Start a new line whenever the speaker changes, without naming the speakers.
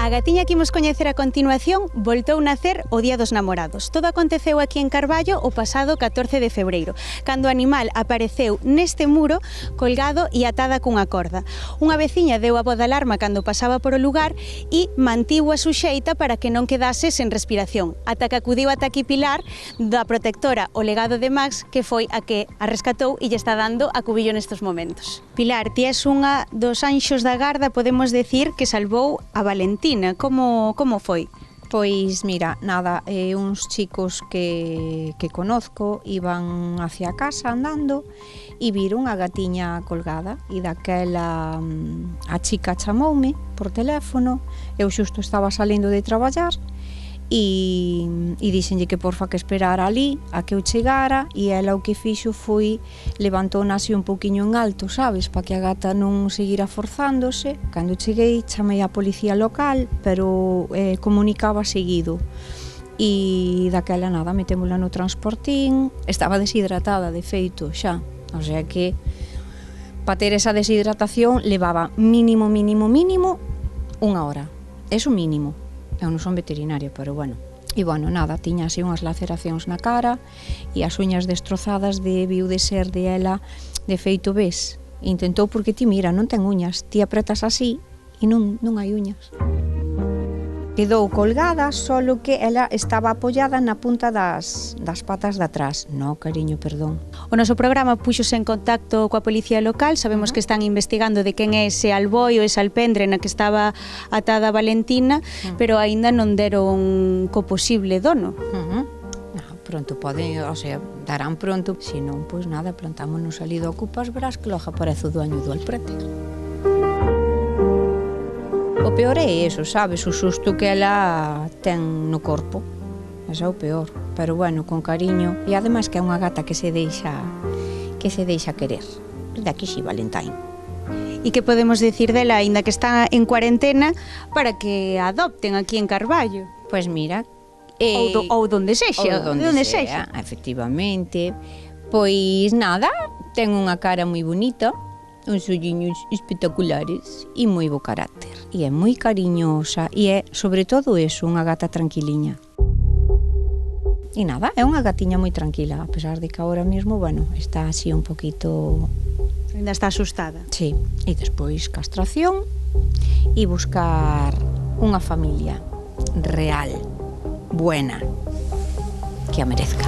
A gatiña que imos coñecer a continuación voltou nacer o Día dos Namorados. Todo aconteceu aquí en Carballo o pasado 14 de febreiro, cando o animal apareceu neste muro colgado e atada cunha corda. Unha veciña deu a voz de alarma cando pasaba por o lugar e mantivo a suxeita para que non quedase sen respiración, ata que acudiu ata aquí Pilar da protectora O Legado de Max, que foi a que a rescatou e lle está dando a cubillo nestes momentos. Pilar, ti és unha dos anxos da garda, podemos decir, que salvou a Valentina. Como foi?
Pois mira, nada, uns chicos que conozco iban hacia casa andando e viron a gatiña colgada e daquela a chica chamoume por teléfono, eu xusto estaba salindo de traballar e dixenlle que porfa que esperara ali a que eu chegara e ela o que fixo foi levantouna así un poquinho en alto, sabes, para que a gata non seguira forzándose. Cando cheguei chamei a policía local, pero comunicaba seguido e daquela nada metémola no transportín, estaba deshidratada de feito xa, o sea que para ter esa deshidratación levaba mínimo unha hora, eso mínimo. Eu non son veterinaria, pero bueno. E bueno, nada, tiña así unhas laceracións na cara e as uñas destrozadas debiu de ser de ela, de feito ves. Intentou porque ti mira, non ten uñas, ti apretas así e non hai uñas. Quedou colgada, solo que ela estaba apoiada na punta das patas de atrás. No, cariño, perdón.
O noso programa puxose en contacto coa policía local, sabemos que están investigando de quen é ese alboi ou ese alpendre na que estaba atada a Valentina, pero aínda non deron co posible dono.
Pronto poden, o sea, darán pronto, se non, pois nada, plantámonos ali do ocupas, verás que logo aparece o dueño do alprete. O peor é eso, sabes, o susto que ela ten no corpo. Ese é o peor, pero bueno, con cariño. E ademais que é unha gata que se deixa querer. De aquí si, Valentine.
E que podemos decir dela, aínda que está en cuarentena, para que a adopten aquí en Carballo?
Pois mira,
ou donde sexa,
onde sexa, efectivamente. Pois nada, ten unha cara moi bonita, uns olliños espectaculares e moi bo carácter. E é moi cariñosa e é, sobre todo eso, unha gata tranquiliña. E nada, é unha gatiña moi tranquila, a pesar de que ahora mesmo, bueno, está así un poquito...
Ainda está asustada.
Sí, e despois castración e buscar unha familia real, buena, que a merezca.